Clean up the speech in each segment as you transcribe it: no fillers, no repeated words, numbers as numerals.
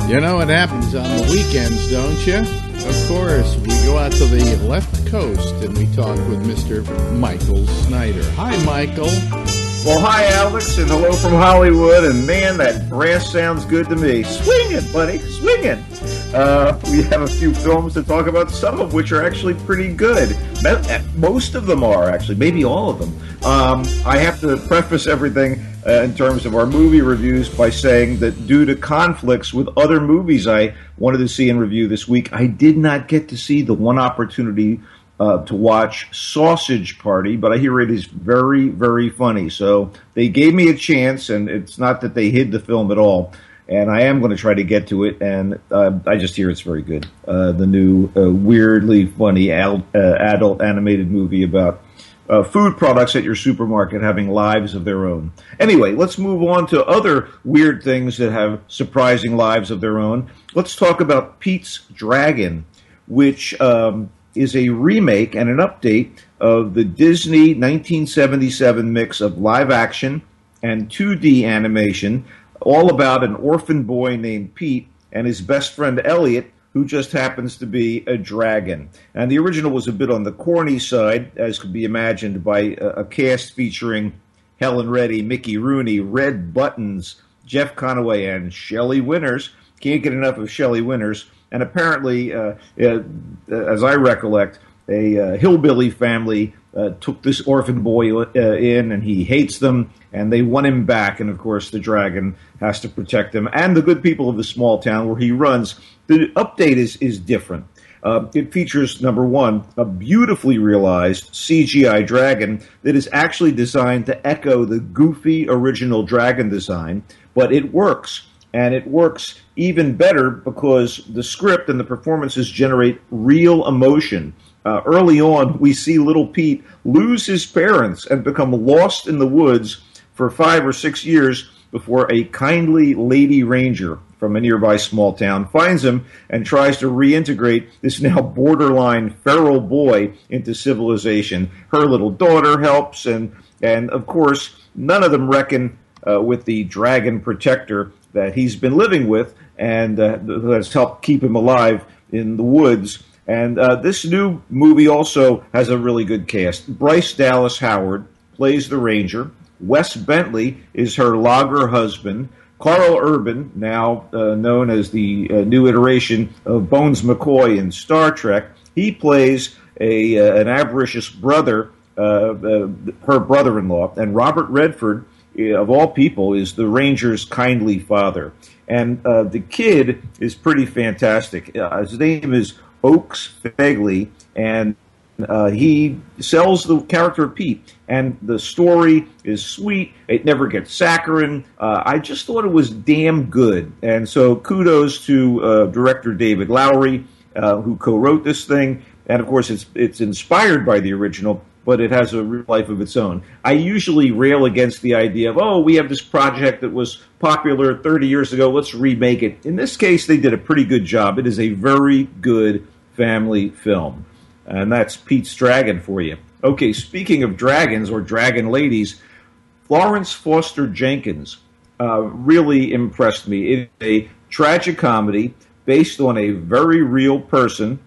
You know what happens on the weekends, don't you? Of course, we go out to the left coast and we talk with Mr. Michael Snyder. Hi, Michael. Well, hi, Alex, and hello from Hollywood. And man, that brass sounds good to me. Swinging, buddy, swinging. We have a few films to talk about, some of which are actually pretty good. Most of them are, actually, maybe all of them. I have to preface everything in terms of our movie reviews by saying that due to conflicts with other movies I wanted to see and review this week, I did not get to see the one opportunity to watch Sausage Party, but I hear it is very, very funny. So they gave me a chance, and it's not that they hid the film at all. And I am going to try to get to it, and I just hear it's very good. The new weirdly funny adult animated movie about food products at your supermarket having lives of their own. Anyway, let's move on to other weird things that have surprising lives of their own. Let's talk about Pete's Dragon, which is a remake and an update of the Disney 1977 mix of live action and 2D animation, all about an orphan boy named Pete and his best friend Elliot, who just happens to be a dragon. And the original was a bit on the corny side, as could be imagined, by a cast featuring Helen Reddy, Mickey Rooney, Red Buttons, Jeff Conaway, and Shelley Winters. Can't get enough of Shelley Winters. And apparently, as I recollect, a hillbilly family took this orphan boy in, and he hates them, and they want him back. And, of course, the dragon has to protect him and the good people of the small town where he runs. The update is different. It features, number one, a beautifully realized CGI dragon that is actually designed to echo the goofy original dragon design, but it works. And it works even better because the script and the performances generate real emotion. Early on, we see little Pete lose his parents and become lost in the woods for 5 or 6 years before a kindly lady ranger from a nearby small town finds him and tries to reintegrate this now borderline feral boy into civilization. Her little daughter helps, and of course, none of them reckon with the dragon protector that he's been living with and who has helped keep him alive in the woods. And this new movie also has a really good cast. Bryce Dallas Howard plays the ranger. Wes Bentley is her logger husband. Carl Urban, now known as the new iteration of Bones McCoy in Star Trek, he plays an avaricious brother, her brother-in-law. And Robert Redford, of all people, is the ranger's kindly father. And the kid is pretty fantastic. His name is Oaks Fegley, and he sells the character of Pete. And the story is sweet. It never gets saccharine. I just thought it was damn good. And so kudos to director David Lowery, who co-wrote this thing. And, of course, it's inspired by the original, but it has a real life of its own. I usually rail against the idea of, we have this project that was popular 30 years ago, let's remake it. In this case, they did a pretty good job. It is a very good family film. And that's Pete's Dragon for you. Okay, speaking of dragons or dragon ladies, Florence Foster Jenkins really impressed me. It's a tragic comedy based on a very real person.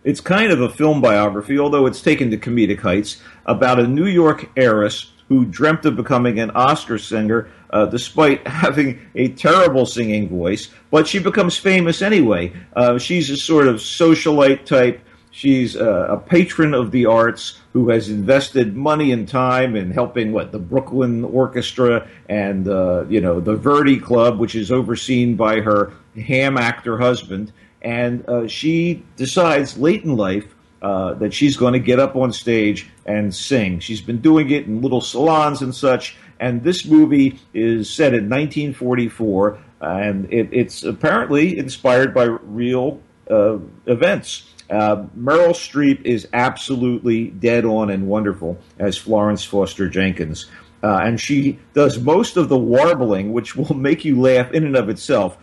It's kind of a film biography, although it's taken to comedic heights, about a New York heiress who dreamt of becoming an Oscar singer despite having a terrible singing voice, but she becomes famous anyway. She's a sort of socialite type. She's a patron of the arts who has invested money and time in helping, the Brooklyn Orchestra and, the Verdi Club, which is overseen by her ham actor husband. And she decides late in life that she's going to get up on stage and sing. She's been doing it in little salons and such. And this movie is set in 1944, and it's apparently inspired by real events. Meryl Streep is absolutely dead on and wonderful as Florence Foster Jenkins. And she does most of the warbling, which will make you laugh in and of itself,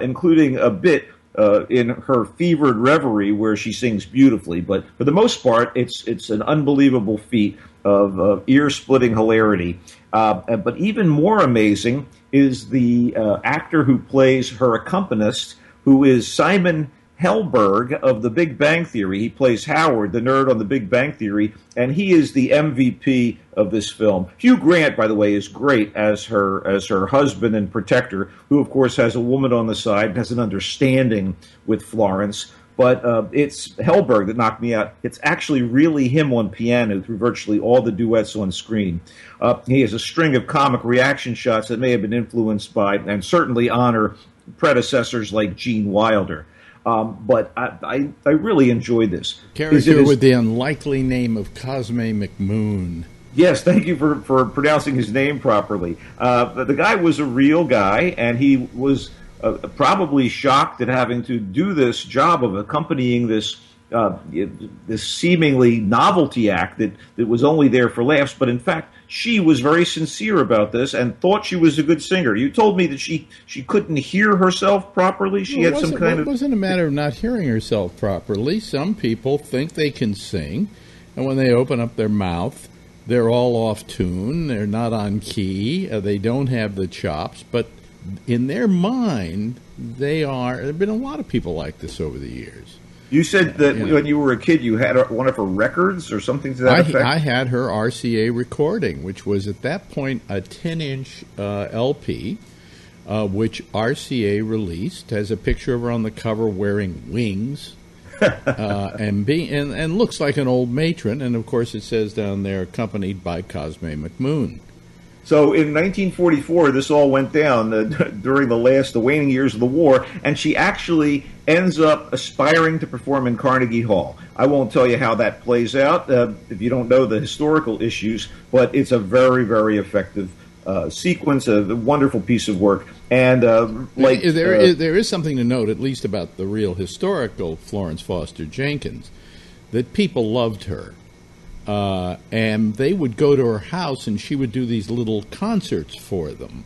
including a bit in her fevered reverie where she sings beautifully. But for the most part, it's an unbelievable feat of ear-splitting hilarity. But even more amazing is the actor who plays her accompanist, who is Simon Helberg of The Big Bang Theory. He plays Howard, the nerd on The Big Bang Theory, and he is the MVP of this film. Hugh Grant, by the way, is great as her husband and protector, who, of course, has a woman on the side and has an understanding with Florence. But it's Helberg that knocked me out. It's actually really him on piano through virtually all the duets on screen. He has a string of comic reaction shots that may have been influenced by and certainly honor predecessors like Gene Wilder. But I really enjoyed this. Character with the unlikely name of Cosme McMoon. Yes, thank you for pronouncing his name properly. The guy was a real guy, and he was probably shocked at having to do this job of accompanying this seemingly novelty act that was only there for laughs. But in fact, she was very sincere about this and thought she was a good singer. You told me that she couldn't hear herself properly. She had some kind of... It wasn't a matter of not hearing herself properly. Some people think they can sing, and when they open up their mouth, they're all off tune. They're not on key. They don't have the chops. But in their mind, they are. There have been a lot of people like this over the years. You said that when you were a kid, you had one of her records or something to that effect? I had her RCA recording, which was at that point a 10-inch LP, which RCA released. Has a picture of her on the cover wearing wings and looks like an old matron. And, of course, it says down there, accompanied by Cosme McMoon. So in 1944, this all went down during the waning years of the war, and she actually ends up aspiring to perform in Carnegie Hall. I won't tell you how that plays out if you don't know the historical issues, but it's a very, very effective sequence, a wonderful piece of work. And there is something to note, at least about the real historical Florence Foster Jenkins, that people loved her. And they would go to her house, and she would do these little concerts for them.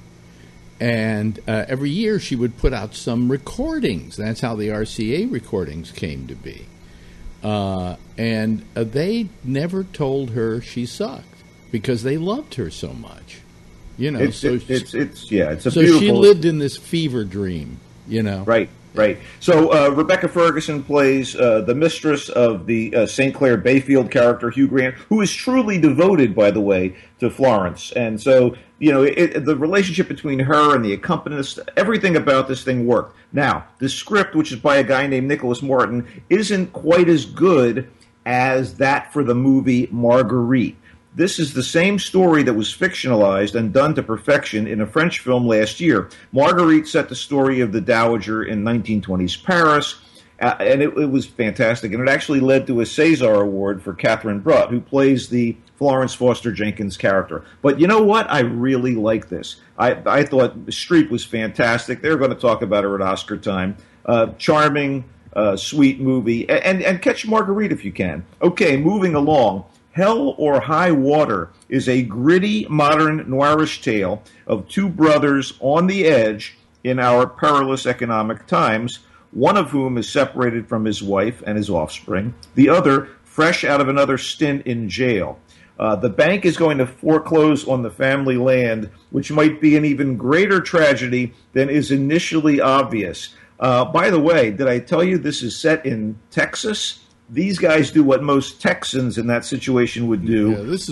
And every year she would put out some recordings. That's how the RCA recordings came to be. And they never told her she sucked because they loved her so much. You know, it's a beautiful. So she lived in this fever dream. You know, right. Right. So Rebecca Ferguson plays the mistress of the St. Clair Bayfield character, Hugh Grant, who is truly devoted, by the way, to Florence. And so, you know, the relationship between her and the accompanist, everything about this thing worked. Now, the script, which is by a guy named Nicholas Martin, isn't quite as good as that for the movie Marguerite. This is the same story that was fictionalized and done to perfection in a French film last year. Marguerite set the story of the Dowager in 1920s Paris, and it was fantastic. And it actually led to a César Award for Catherine Brutt, who plays the Florence Foster Jenkins character. But you know what? I really like this. I thought Streep was fantastic. They're going to talk about her at Oscar time. Charming, sweet movie. And catch Marguerite if you can. Okay, moving along. Hell or High Water is a gritty, modern, noirish tale of two brothers on the edge in our perilous economic times, one of whom is separated from his wife and his offspring, the other fresh out of another stint in jail. The bank is going to foreclose on the family land, which might be an even greater tragedy than is initially obvious. By the way, did I tell you this is set in Texas? These guys do what most Texans in that situation would do. Yeah, this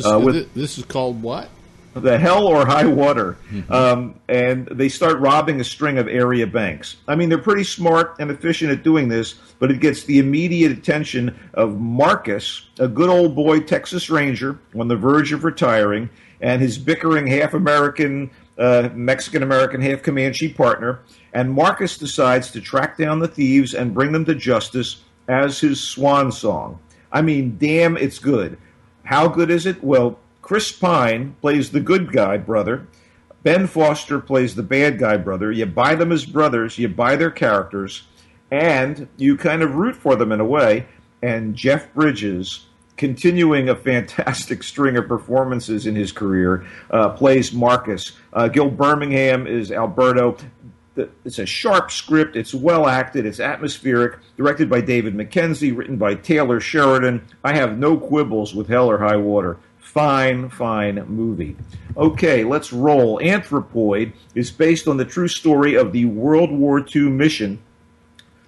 is called what? The Hell or High Water. Mm-hmm. And they start robbing a string of area banks. I mean, they're pretty smart and efficient at doing this, but it gets the immediate attention of Marcus, a good old boy Texas Ranger on the verge of retiring, and his bickering half-American, Mexican-American, half-Comanche partner. And Marcus decides to track down the thieves and bring them to justice as his swan song. I mean, damn, it's good. How good is it? Well, Chris Pine plays the good guy brother. Ben Foster plays the bad guy brother. You buy them as brothers, you buy their characters, and you kind of root for them in a way. And Jeff Bridges, continuing a fantastic string of performances in his career, plays Marcus. Gil Birmingham is Alberto. It's a sharp script. It's well acted. It's atmospheric. Directed by David Mackenzie. Written by Taylor Sheridan. I have no quibbles with Hell or High Water. Fine movie. Okay, let's roll. Anthropoid is based on the true story of the World War II mission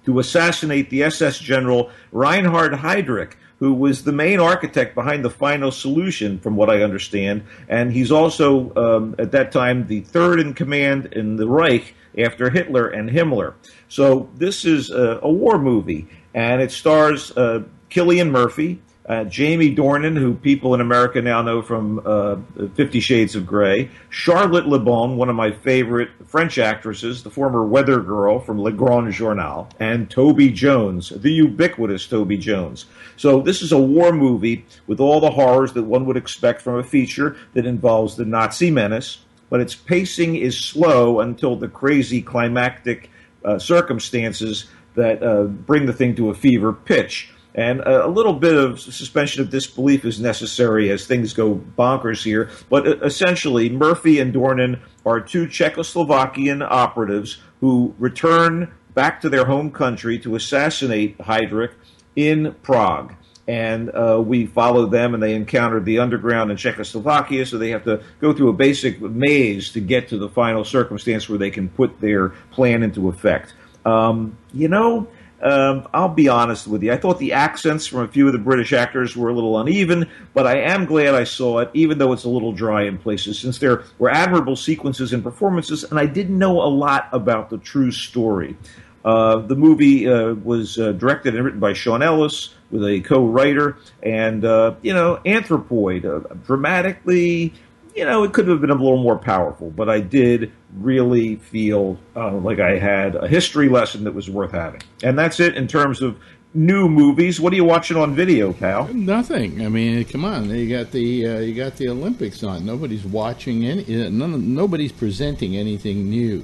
to assassinate the SS General Reinhard Heydrich, who was the main architect behind the final solution, from what I understand. And he's also, at that time, the third in command in the Reich after Hitler and Himmler. So this is a war movie, and it stars Cillian Murphy, Jamie Dornan, who people in America now know from 50 Shades of Grey, Charlotte Le Bon, one of my favorite French actresses, the former weather girl from Le Grand Journal, and Toby Jones, the ubiquitous Toby Jones. So this is a war movie with all the horrors that one would expect from a feature that involves the Nazi menace, but its pacing is slow until the crazy climactic circumstances that bring the thing to a fever pitch. And a little bit of suspension of disbelief is necessary as things go bonkers here. But essentially, Murphy and Dornan are two Czechoslovakian operatives who return back to their home country to assassinate Heydrich in Prague. And we follow them, and they encounter the underground in Czechoslovakia, so they have to go through a basic maze to get to the final circumstance where they can put their plan into effect. I'll be honest with you. I thought the accents from a few of the British actors were a little uneven, but I am glad I saw it, even though it's a little dry in places, since there were admirable sequences and performances, and I didn't know a lot about the true story. The movie was directed and written by Sean Ellis with a co-writer, and, Anthropoid, dramatically, it could have been a little more powerful, but I did really feel like I had a history lesson that was worth having. And that's it in terms of new movies. What are you watching on video, pal? Nothing. I mean, come on. You got the Olympics on. Nobody's watching nobody's presenting anything new.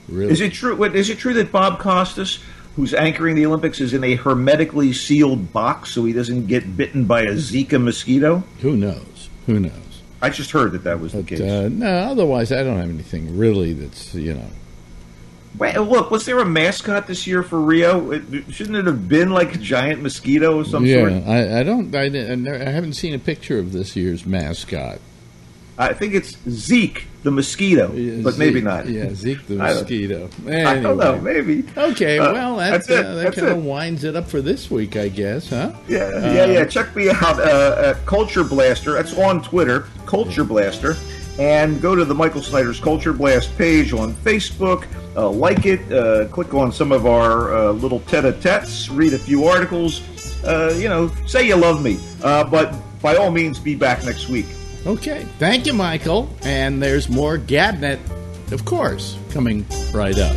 Really. Is it true that Bob Costas, who's anchoring the Olympics, is in a hermetically sealed box so he doesn't get bitten by a Zika mosquito? Who knows? I just heard that was the case. No, otherwise I don't have anything really that's, Wait, look, was there a mascot this year for Rio? Shouldn't it have been like a giant mosquito of some sort? Yeah, I haven't seen a picture of this year's mascot. I think it's Zeke the mosquito, but maybe not. Yeah, Zeke the mosquito. Anyway. I don't know, maybe. Okay, well, that kind of winds it up for this week, I guess, huh? Yeah. Check me out at Culture Blaster. That's on Twitter, Culture Blaster. And go to the Michael Snyder's Culture Blast page on Facebook. Like it. Click on some of our little tete-a-tetes. Read a few articles. Say you love me. But by all means, be back next week. Okay. Thank you, Michael. And there's more GABNet, of course, coming right up.